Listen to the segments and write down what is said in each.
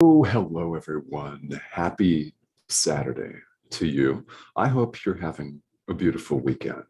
Oh, hello, everyone. Happy Saturday to you. I hope you're having a beautiful weekend.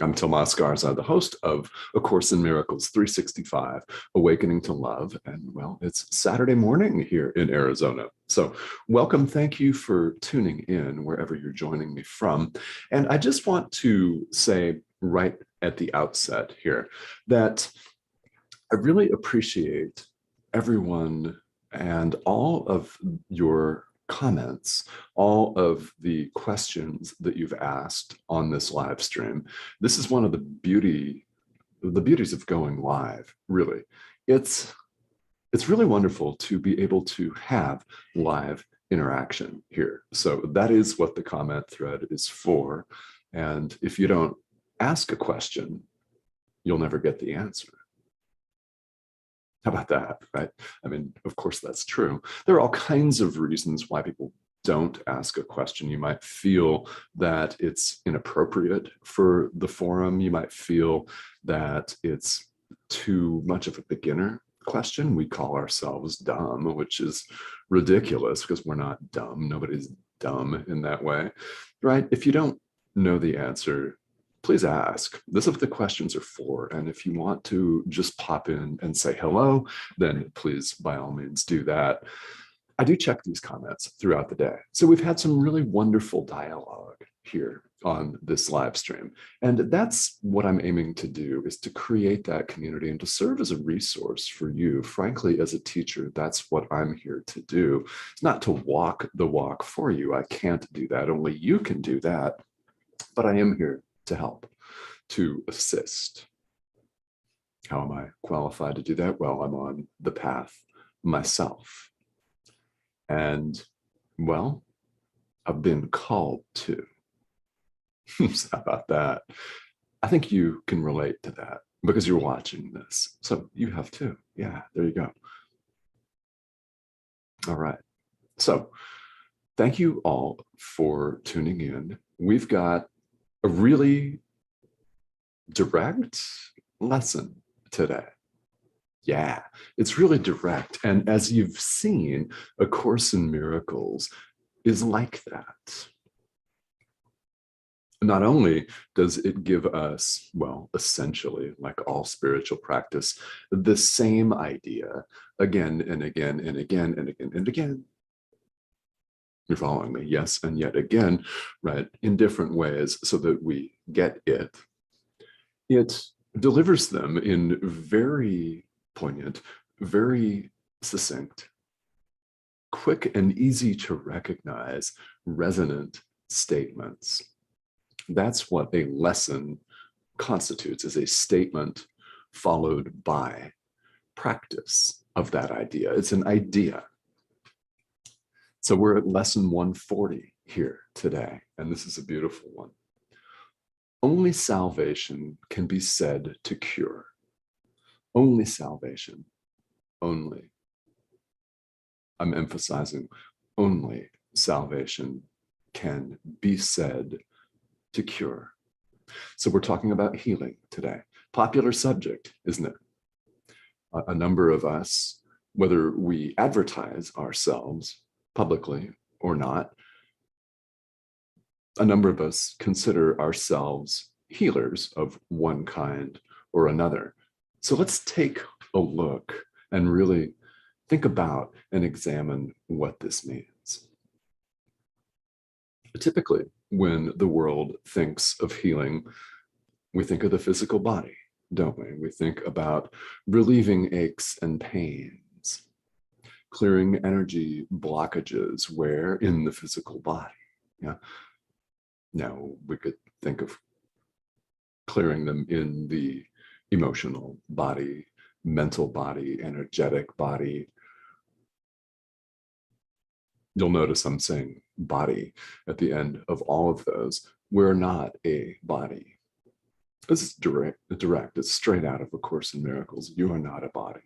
I'm Tomás Garza, the host of A Course in Miracles 365, Awakening to Love. And well, it's Saturday morning here in Arizona. So welcome. Thank you for tuning in wherever you're joining me from. And I just want to say right at the outset here that I really appreciate everyone and all of your comments, all of the questions that you've asked on this live stream. This is one of the beauties of going live, really. It's really wonderful to be able to have live interaction here. So that is what the comment thread is for. And if you don't ask a question, you'll never get the answer. How about that, right? I mean, of course, that's true. There are all kinds of reasons why people don't ask a question. You might feel that it's inappropriate for the forum. You might feel that it's too much of a beginner question. We call ourselves dumb, which is ridiculous because we're not dumb. Nobody's dumb in that way, right? If you don't know the answer, please ask. This is what the questions are for. And if you want to just pop in and say hello, then please, by all means, do that. I do check these comments throughout the day. So we've had some really wonderful dialogue here on this live stream. And that's what I'm aiming to do, is to create that community and to serve as a resource for you. Frankly, as a teacher, that's what I'm here to do. It's not to walk the walk for you. I can't do that. Only you can do that. But I am here to help, to assist. How am I qualified to do that? Well, I'm on the path myself. And, well, I've been called to. How about that? I think you can relate to that because you're watching this. So you have too. Yeah, there you go. All right. So thank you all for tuning in. We've got a really direct lesson today. Yeah, it's really direct. And as you've seen, A Course in Miracles is like that. Not only does it give us, well, essentially, like all spiritual practice, the same idea again and again and again and again and again. You're following me? Yes, and yet again, right, in different ways so that we get it. It delivers them in very poignant, very succinct, quick and easy to recognize resonant statements. That's what a lesson constitutes, is a statement followed by practice of that idea. It's an idea. So we're at lesson 140 here today, and this is a beautiful one. Only salvation can be said to cure. Only salvation. Only. I'm emphasizing only salvation can be said to cure. So we're talking about healing today. Popular subject, isn't it? A number of us, whether we advertise ourselves publicly or not, a number of us consider ourselves healers of one kind or another. So let's take a look and really think about and examine what this means. Typically, when the world thinks of healing, we think of the physical body, don't we? We think about relieving aches and pains, clearing energy blockages where in the physical body. Yeah. Now we could think of clearing them in the emotional body, mental body, energetic body. You'll notice I'm saying body at the end of all of those. We're not a body. This is direct. It's straight out of A Course in Miracles. You are not a body.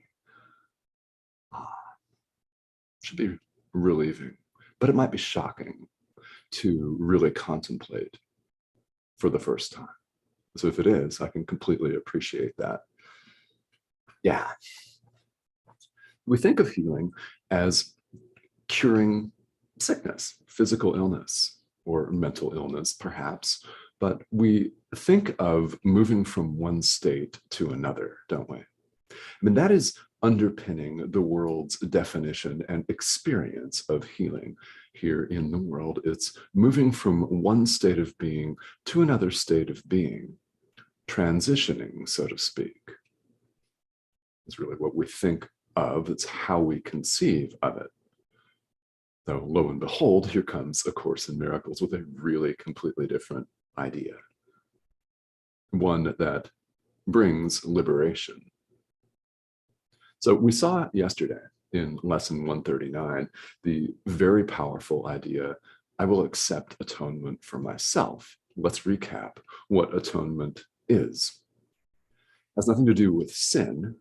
Should be relieving, but it might be shocking to really contemplate for the first time. So if it is, I can completely appreciate that. Yeah. We think of healing as curing sickness, physical illness, or mental illness, perhaps. But we think of moving from one state to another, don't we? I mean, that is underpinning the world's definition and experience of healing here in the world. It's moving from one state of being to another state of being, transitioning, so to speak. It's really what we think of. It's how we conceive of it. Though, lo and behold, here comes A Course in Miracles with a really completely different idea. One that brings liberation. So we saw yesterday in lesson 139, the very powerful idea, I will accept atonement for myself. Let's recap what atonement is. It has nothing to do with sin,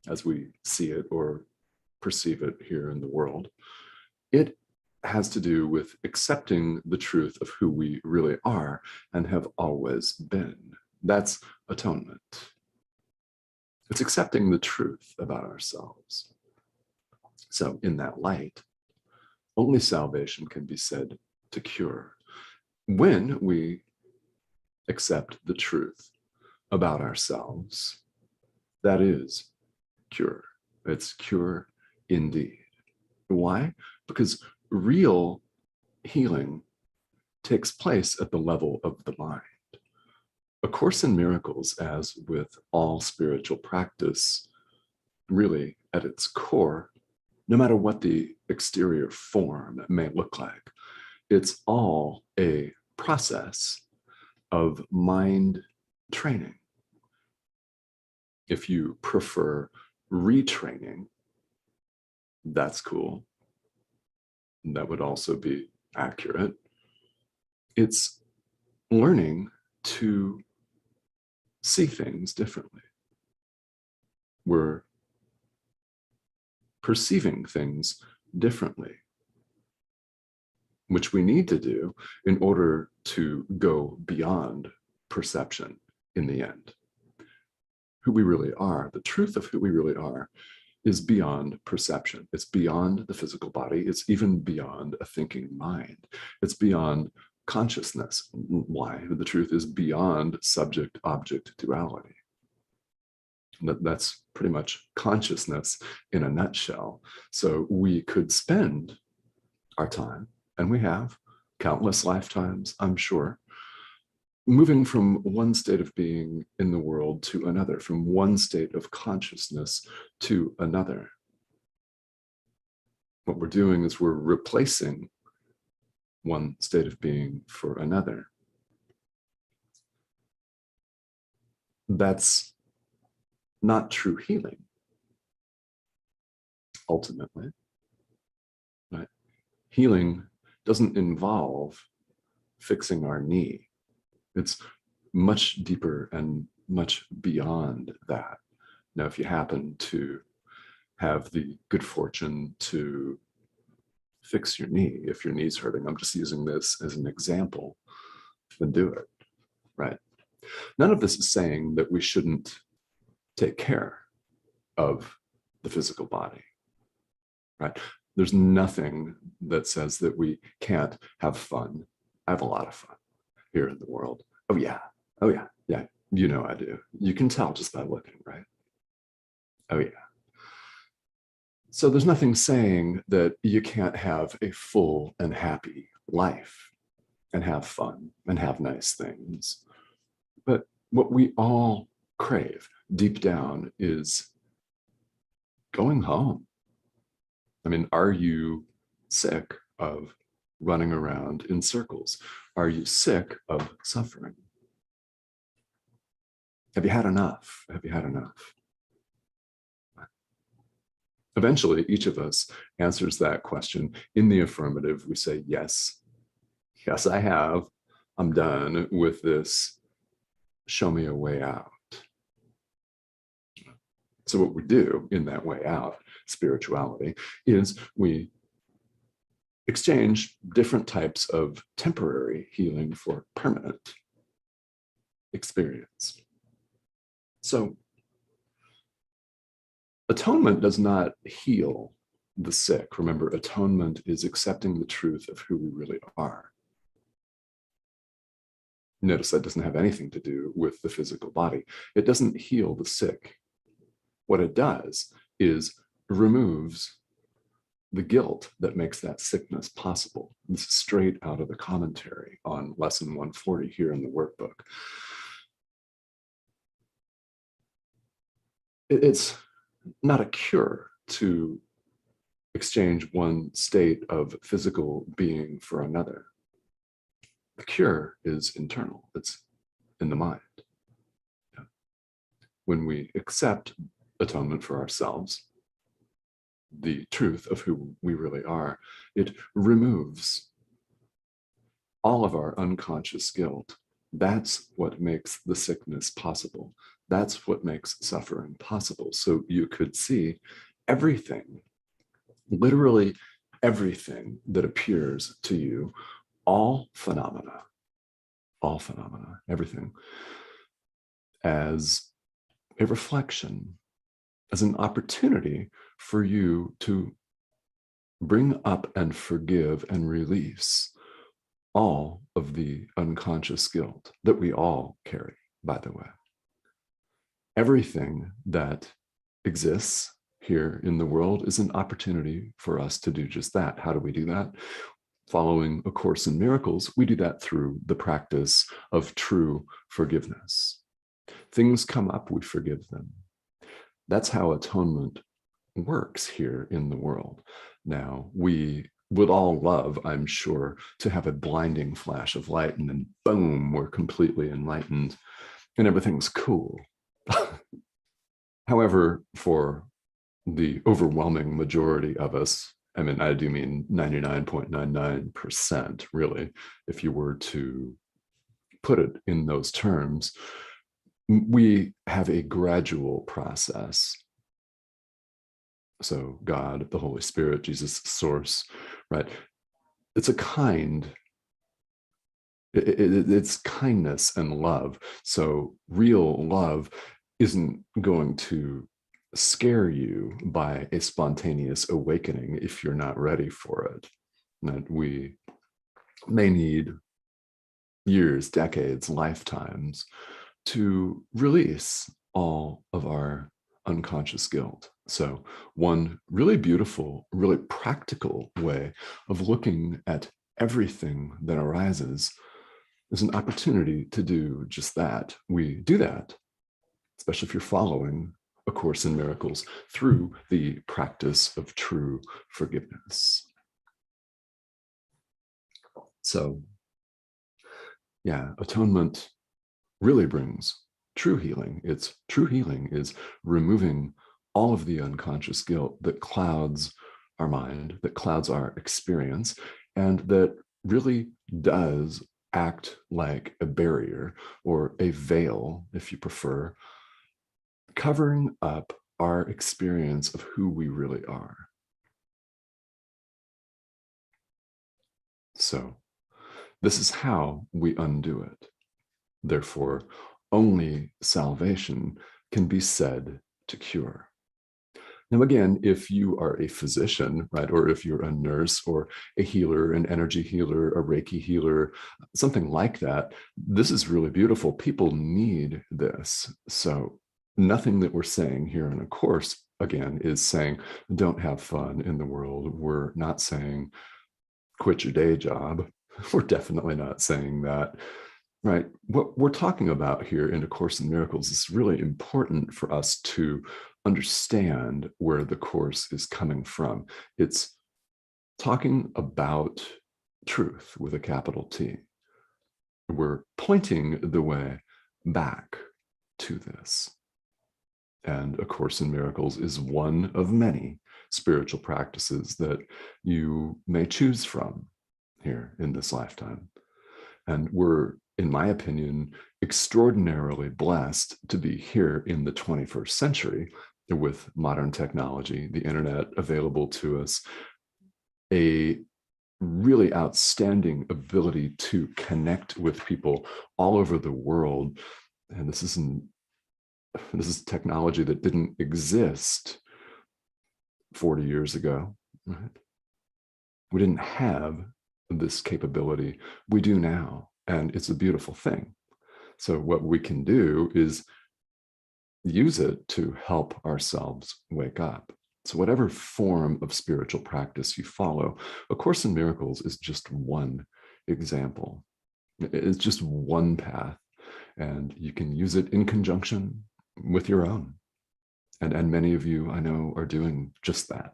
as we see it or perceive it here in the world. It has to do with accepting the truth of who we really are and have always been. That's atonement. It's accepting the truth about ourselves. So in that light, only salvation can be said to cure. When we accept the truth about ourselves, that is cure. It's cure indeed. Why? Because real healing takes place at the level of the mind. A Course in Miracles, as with all spiritual practice, really at its core, no matter what the exterior form may look like, it's all a process of mind training. If you prefer retraining, that's cool. That would also be accurate. It's learning to see things differently. We're perceiving things differently, which we need to do in order to go beyond perception in the end. Who we really are, the truth of who we really are, is beyond perception. It's beyond the physical body. It's even beyond a thinking mind. It's beyond consciousness. Why? The truth is beyond subject-object duality. That's pretty much consciousness in a nutshell. So we could spend our time, and we have countless lifetimes, I'm sure, moving from one state of being in the world to another, from one state of consciousness to another. What we're doing is we're replacing one state of being for another. That's not true healing, ultimately. Right? Healing doesn't involve fixing our knee. It's much deeper and much beyond that. Now, if you happen to have the good fortune to fix your knee, if your knee's hurting, I'm just using this as an example, then do it, right? None of this is saying that we shouldn't take care of the physical body, right? There's nothing that says that we can't have fun. I have a lot of fun here in the world. Oh yeah, yeah, you know I do. You can tell just by looking, right? Oh yeah. So there's nothing saying that you can't have a full and happy life and have fun and have nice things. But what we all crave deep down is going home. I mean, are you sick of running around in circles? Are you sick of suffering? Have you had enough? Have you had enough? Eventually, each of us answers that question in the affirmative. We say, yes, yes, I have. I'm done with this. Show me a way out. So what we do in that way out, spirituality, is we exchange different types of temporary healing for permanent experience. So atonement does not heal the sick. Remember, atonement is accepting the truth of who we really are. Notice that doesn't have anything to do with the physical body. It doesn't heal the sick. What it does is removes the guilt that makes that sickness possible. This is straight out of the commentary on lesson 140 here in the workbook. It's not a cure to exchange one state of physical being for another. The cure is internal. It's in the mind. When we accept atonement for ourselves, the truth of who we really are, it removes all of our unconscious guilt. That's what makes the sickness possible. That's what makes suffering possible. So you could see everything, literally everything that appears to you, all phenomena, everything, as a reflection, as an opportunity for you to bring up and forgive and release all of the unconscious guilt that we all carry, by the way. Everything that exists here in the world is an opportunity for us to do just that. How do we do that? Following A Course in Miracles, we do that through the practice of true forgiveness. Things come up, we forgive them. That's how atonement works here in the world. Now, we would all love, I'm sure, to have a blinding flash of light and then boom, we're completely enlightened and everything's cool. However, for the overwhelming majority of us, I mean, I do mean 99.99%, really, if you were to put it in those terms, we have a gradual process. So God, the Holy Spirit, Jesus, source, right? It's a kind, it's kindness and love. So real love isn't going to scare you by a spontaneous awakening if you're not ready for it. And we may need years, decades, lifetimes to release all of our unconscious guilt. So one really beautiful, really practical way of looking at everything that arises is an opportunity to do just that. We do that, especially if you're following A Course in Miracles, through the practice of true forgiveness. So, yeah, atonement really brings true healing. It's true healing is removing all of the unconscious guilt that clouds our mind, that clouds our experience, and that really does act like a barrier or a veil, if you prefer, covering up our experience of who we really are. So this is how we undo it. Therefore, only salvation can be said to cure. Now, again, if you are a physician, right, or if you're a nurse or a healer, an energy healer, a Reiki healer, something like that, this is really beautiful. People need this. So nothing that we're saying here in A Course, again, is saying, don't have fun in the world. We're not saying, quit your day job. We're definitely not saying that. Right. What we're talking about here in A Course in Miracles is really important for us to understand where the Course is coming from. It's talking about truth with a capital T. We're pointing the way back to this. And A Course in Miracles is one of many spiritual practices that you may choose from here in this lifetime. And we're, in my opinion, extraordinarily blessed to be here in the 21st century with modern technology, the internet available to us, a really outstanding ability to connect with people all over the world. And this is technology that didn't exist 40 years ago, right? We didn't have this capability. We do now, and it's a beautiful thing. So what we can do is use it to help ourselves wake up. So whatever form of spiritual practice you follow, A Course in Miracles is just one example. It's just one path, and you can use it in conjunction with your own. And many of you I know are doing just that.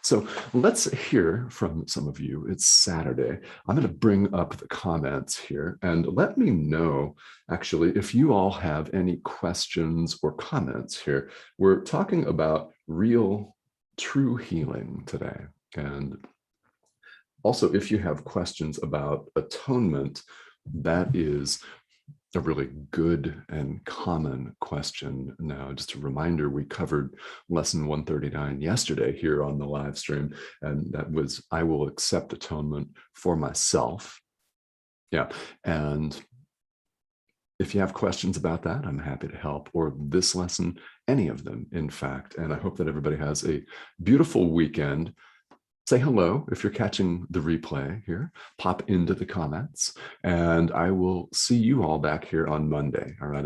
So let's hear from some of you. It's Saturday. I'm going to bring up the comments here and let me know, actually, if you all have any questions or comments here. We're talking about real, true healing today. And also, if you have questions about atonement, that is a really good and common question. Now, just a reminder, we covered lesson 139 yesterday here on the live stream, and that was, I will accept atonement for myself. Yeah, and if you have questions about that, I'm happy to help, or this lesson, any of them, in fact. And I hope that everybody has a beautiful weekend. Say hello if you're catching the replay here. Pop into the comments, and I will see you all back here on Monday. All right, everybody.